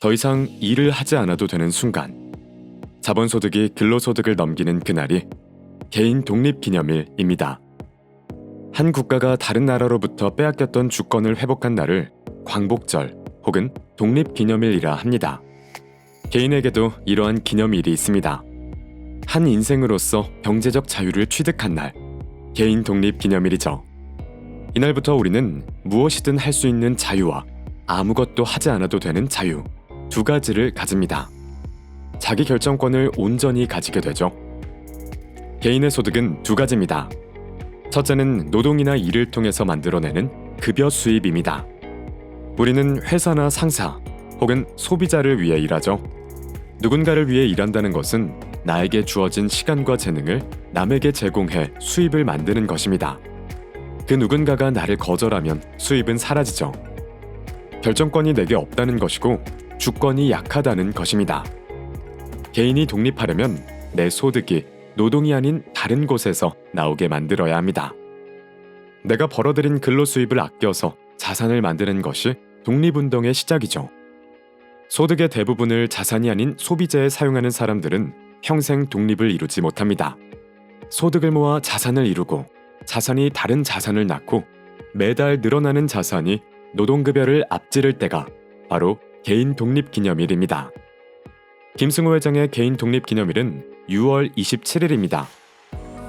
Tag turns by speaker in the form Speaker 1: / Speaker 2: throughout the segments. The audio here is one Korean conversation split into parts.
Speaker 1: 더 이상 일을 하지 않아도 되는 순간, 자본소득이 근로소득을 넘기는 그날이 개인 독립기념일입니다. 한 국가가 다른 나라로부터 빼앗겼던 주권을 회복한 날을 광복절 혹은 독립기념일이라 합니다. 개인에게도 이러한 기념일이 있습니다. 한 인생으로서 경제적 자유를 취득한 날, 개인 독립기념일이죠. 이날부터 우리는 무엇이든 할 수 있는 자유와 아무것도 하지 않아도 되는 자유, 두 가지를 가집니다. 자기 결정권을 온전히 가지게 되죠. 개인의 소득은 두 가지입니다. 첫째는 노동이나 일을 통해서 만들어내는 급여 수입입니다. 우리는 회사나 상사 혹은 소비자를 위해 일하죠. 누군가를 위해 일한다는 것은 나에게 주어진 시간과 재능을 남에게 제공해 수입을 만드는 것입니다. 그 누군가가 나를 거절하면 수입은 사라지죠. 결정권이 내게 없다는 것이고 주권이 약하다는 것입니다. 개인이 독립하려면 내 소득이 노동이 아닌 다른 곳에서 나오게 만들어야 합니다. 내가 벌어들인 근로 수입을 아껴서 자산을 만드는 것이 독립운동의 시작이죠. 소득의 대부분을 자산이 아닌 소비재에 사용하는 사람들은 평생 독립을 이루지 못합니다. 소득을 모아 자산을 이루고 자산이 다른 자산을 낳고 매달 늘어나는 자산이 노동급여를 앞지를 때가 바로 개인 독립기념일입니다. 김승호 회장의 개인 독립기념일은 6월 27일입니다.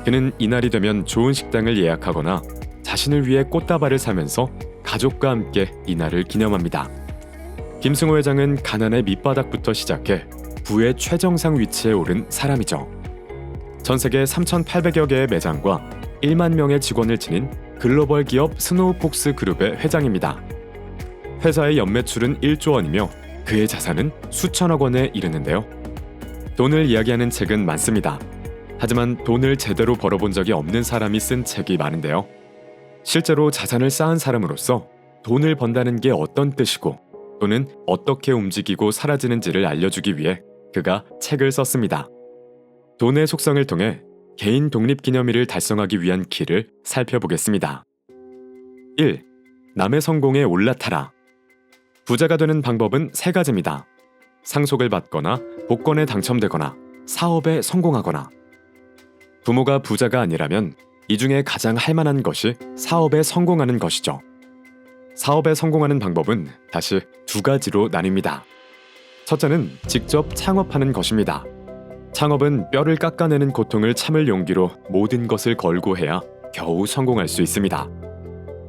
Speaker 1: 그는 이날이 되면 좋은 식당을 예약하거나 자신을 위해 꽃다발을 사면서 가족과 함께 이날을 기념합니다. 김승호 회장은 가난의 밑바닥부터 시작해 부의 최정상 위치에 오른 사람이죠. 전 세계 3,800여 개의 매장과 1만 명의 직원을 지닌 글로벌 기업 스노우폭스 그룹의 회장입니다. 회사의 연매출은 1조 원이며 그의 자산은 수천억 원에 이르는데요. 돈을 이야기하는 책은 많습니다. 하지만 돈을 제대로 벌어본 적이 없는 사람이 쓴 책이 많은데요. 실제로 자산을 쌓은 사람으로서 돈을 번다는 게 어떤 뜻이고 또는 어떻게 움직이고 사라지는지를 알려주기 위해 그가 책을 썼습니다. 돈의 속성을 통해 개인 독립기념일을 달성하기 위한 길을 살펴보겠습니다. 1. 남의 성공에 올라타라. 부자가 되는 방법은 세 가지입니다. 상속을 받거나 복권에 당첨되거나 사업에 성공하거나. 부모가 부자가 아니라면 이 중에 가장 할 만한 것이 사업에 성공하는 것이죠. 사업에 성공하는 방법은 다시 두 가지로 나뉩니다. 첫째는 직접 창업하는 것입니다. 창업은 뼈를 깎아내는 고통을 참을 용기로 모든 것을 걸고 해야 겨우 성공할 수 있습니다.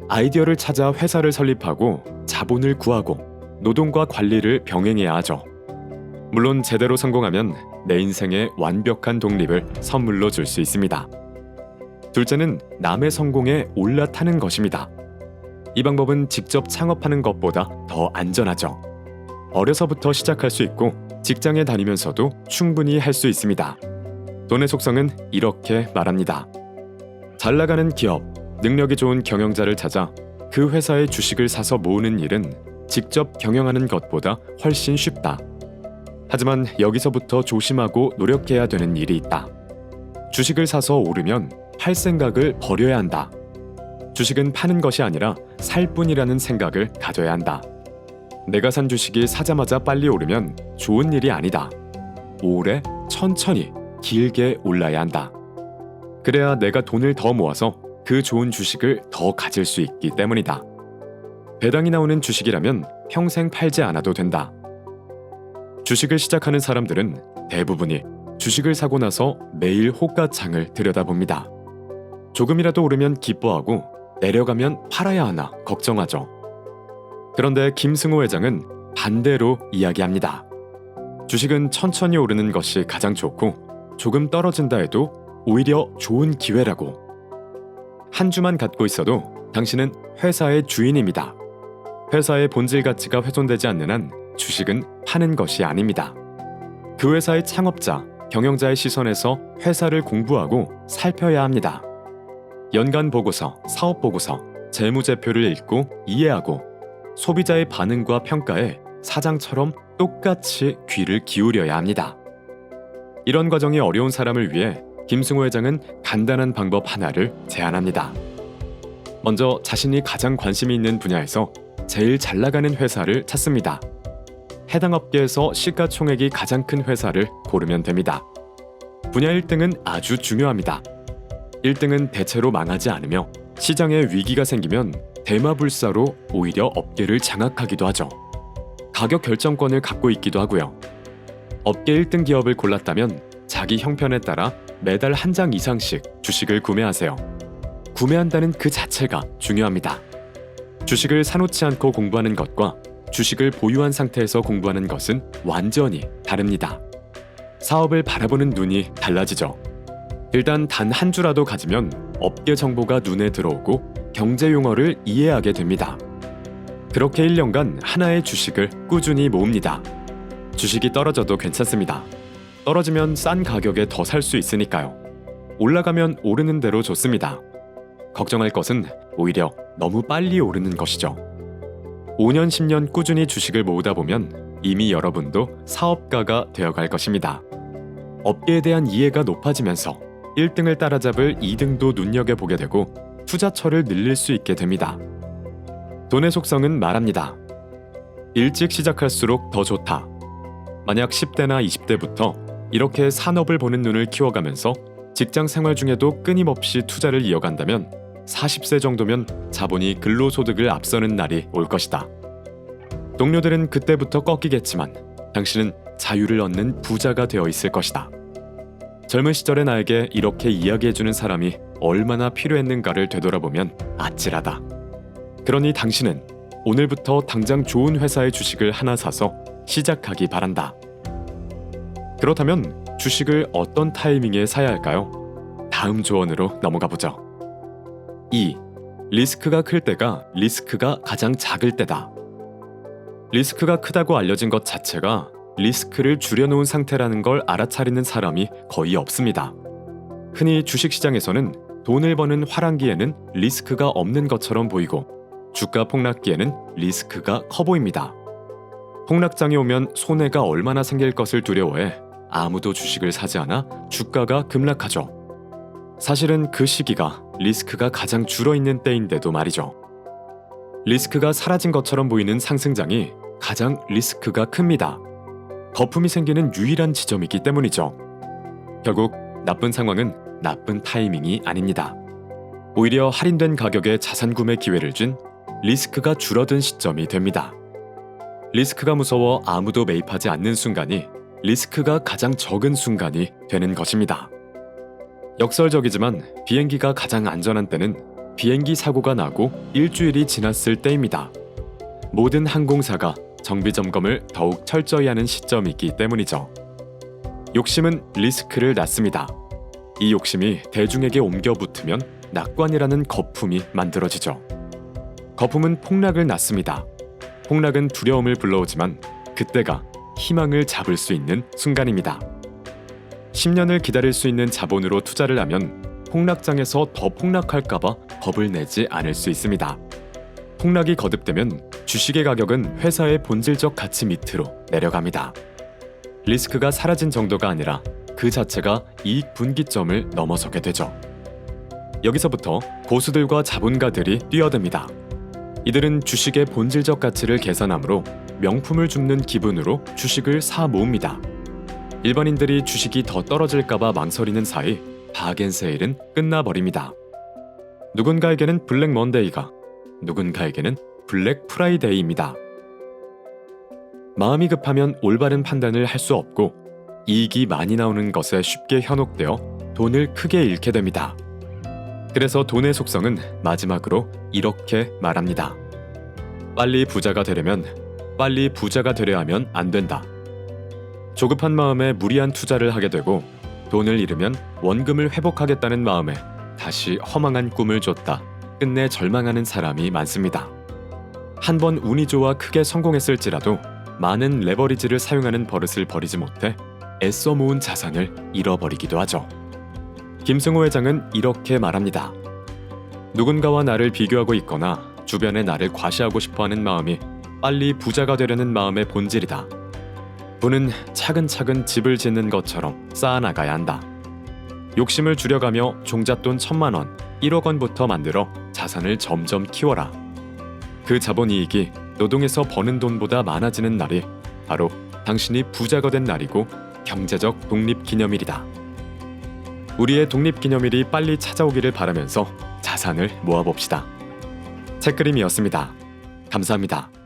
Speaker 1: 아이디어를 찾아 회사를 설립하고 자본을 구하고 노동과 관리를 병행해야 하죠. 물론 제대로 성공하면 내 인생에 완벽한 독립을 선물로 줄 수 있습니다. 둘째는 남의 성공에 올라타는 것입니다. 이 방법은 직접 창업하는 것보다 더 안전하죠. 어려서부터 시작할 수 있고 직장에 다니면서도 충분히 할 수 있습니다. 돈의 속성은 이렇게 말합니다. 잘 나가는 기업, 능력이 좋은 경영자를 찾아 그 회사의 주식을 사서 모으는 일은 직접 경영하는 것보다 훨씬 쉽다. 하지만 여기서부터 조심하고 노력해야 되는 일이 있다. 주식을 사서 오르면 팔 생각을 버려야 한다. 주식은 파는 것이 아니라 살 뿐이라는 생각을 가져야 한다. 내가 산 주식이 사자마자 빨리 오르면 좋은 일이 아니다. 오래, 천천히, 길게 올라야 한다. 그래야 내가 돈을 더 모아서 그 좋은 주식을 더 가질 수 있기 때문이다. 배당이 나오는 주식이라면 평생 팔지 않아도 된다. 주식을 시작하는 사람들은 대부분이 주식을 사고 나서 매일 호가창을 들여다봅니다. 조금이라도 오르면 기뻐하고 내려가면 팔아야 하나 걱정하죠. 그런데 김승호 회장은 반대로 이야기합니다. 주식은 천천히 오르는 것이 가장 좋고 조금 떨어진다 해도 오히려 좋은 기회라고. 한 주만 갖고 있어도 당신은 회사의 주인입니다. 회사의 본질 가치가 훼손되지 않는 한 주식은 파는 것이 아닙니다. 그 회사의 창업자, 경영자의 시선에서 회사를 공부하고 살펴야 합니다. 연간 보고서, 사업 보고서, 재무제표를 읽고 이해하고 소비자의 반응과 평가에 사장처럼 똑같이 귀를 기울여야 합니다. 이런 과정이 어려운 사람을 위해 김승호 회장은 간단한 방법 하나를 제안합니다. 먼저 자신이 가장 관심이 있는 분야에서 제일 잘 나가는 회사를 찾습니다. 해당 업계에서 시가총액이 가장 큰 회사를 고르면 됩니다. 분야 1등은 아주 중요합니다. 1등은 대체로 망하지 않으며 시장에 위기가 생기면 대마불사로 오히려 업계를 장악하기도 하죠. 가격 결정권을 갖고 있기도 하고요. 업계 1등 기업을 골랐다면 자기 형편에 따라 매달 한 장 이상씩 주식을 구매하세요. 구매한다는 그 자체가 중요합니다. 주식을 사놓지 않고 공부하는 것과 주식을 보유한 상태에서 공부하는 것은 완전히 다릅니다. 사업을 바라보는 눈이 달라지죠. 일단 단 한 주라도 가지면 업계 정보가 눈에 들어오고 경제 용어를 이해하게 됩니다. 그렇게 1년간 하나의 주식을 꾸준히 모읍니다. 주식이 떨어져도 괜찮습니다. 떨어지면 싼 가격에 더 살 수 있으니까요. 올라가면 오르는 대로 좋습니다. 걱정할 것은 오히려 너무 빨리 오르는 것이죠. 5년, 10년 꾸준히 주식을 모으다 보면 이미 여러분도 사업가가 되어갈 것입니다. 업계에 대한 이해가 높아지면서 1등을 따라잡을 2등도 눈여겨보게 되고 투자처를 늘릴 수 있게 됩니다. 돈의 속성은 말합니다. 일찍 시작할수록 더 좋다. 만약 10대나 20대부터 이렇게 산업을 보는 눈을 키워가면서 직장 생활 중에도 끊임없이 투자를 이어간다면 40세 정도면 자본이 근로소득을 앞서는 날이 올 것이다. 동료들은 그때부터 꺾이겠지만 당신은 자유를 얻는 부자가 되어 있을 것이다. 젊은 시절의 나에게 이렇게 이야기해주는 사람이 얼마나 필요했는가를 되돌아보면 아찔하다. 그러니 당신은 오늘부터 당장 좋은 회사의 주식을 하나 사서 시작하기 바란다. 그렇다면 주식을 어떤 타이밍에 사야 할까요? 다음 조언으로 넘어가 보죠. 2. 리스크가 클 때가 리스크가 가장 작을 때다. 리스크가 크다고 알려진 것 자체가 리스크를 줄여놓은 상태라는 걸 알아차리는 사람이 거의 없습니다. 흔히 주식시장에서는 돈을 버는 화랑기에는 리스크가 없는 것처럼 보이고 주가 폭락기에는 리스크가 커 보입니다. 폭락장이 오면 손해가 얼마나 생길 것을 두려워해 아무도 주식을 사지 않아 주가가 급락하죠. 사실은 그 시기가 리스크가 가장 줄어있는 때인데도 말이죠. 리스크가 사라진 것처럼 보이는 상승장이 가장 리스크가 큽니다. 거품이 생기는 유일한 지점이기 때문이죠. 결국 나쁜 상황은 나쁜 타이밍이 아닙니다. 오히려 할인된 가격에 자산 구매 기회를 준 리스크가 줄어든 시점이 됩니다. 리스크가 무서워 아무도 매입하지 않는 순간이 리스크가 가장 적은 순간이 되는 것입니다. 역설적이지만 비행기가 가장 안전한 때는 비행기 사고가 나고 일주일이 지났을 때입니다. 모든 항공사가 정비 점검을 더욱 철저히 하는 시점이기 때문이죠. 욕심은 리스크를 낳습니다. 이 욕심이 대중에게 옮겨 붙으면 낙관이라는 거품이 만들어지죠. 거품은 폭락을 낳습니다. 폭락은 두려움을 불러오지만 그때가 희망을 잡을 수 있는 순간입니다. 10년을 기다릴 수 있는 자본으로 투자를 하면 폭락장에서 더 폭락할까봐 겁을 내지 않을 수 있습니다. 폭락이 거듭되면 주식의 가격은 회사의 본질적 가치 밑으로 내려갑니다. 리스크가 사라진 정도가 아니라 그 자체가 이익 분기점을 넘어서게 되죠. 여기서부터 고수들과 자본가들이 뛰어듭니다. 이들은 주식의 본질적 가치를 계산하므로 명품을 줍는 기분으로 주식을 사 모읍니다. 일반인들이 주식이 더 떨어질까봐 망설이는 사이 바겐세일은 끝나버립니다. 누군가에게는 블랙 먼데이가, 누군가에게는 블랙 프라이데이입니다. 마음이 급하면 올바른 판단을 할 수 없고 이익이 많이 나오는 것에 쉽게 현혹되어 돈을 크게 잃게 됩니다. 그래서 돈의 속성은 마지막으로 이렇게 말합니다. 빨리 부자가 되려 하면 안 된다. 조급한 마음에 무리한 투자를 하게 되고 돈을 잃으면 원금을 회복하겠다는 마음에 다시 허망한 꿈을 줬다 끝내 절망하는 사람이 많습니다. 한 번 운이 좋아 크게 성공했을지라도 많은 레버리지를 사용하는 버릇을 버리지 못해 애써 모은 자산을 잃어버리기도 하죠. 김승호 회장은 이렇게 말합니다. 누군가와 나를 비교하고 있거나 주변에 나를 과시하고 싶어하는 마음이 빨리 부자가 되려는 마음의 본질이다. 부는 차근차근 집을 짓는 것처럼 쌓아나가야 한다. 욕심을 줄여가며 종잣돈 1,000만 원, 1억 원부터 만들어 자산을 점점 키워라. 그 자본이익이 노동에서 버는 돈보다 많아지는 날이 바로 당신이 부자가 된 날이고 경제적 독립기념일이다. 우리의 독립기념일이 빨리 찾아오기를 바라면서 자산을 모아봅시다. 책그림이었습니다. 감사합니다.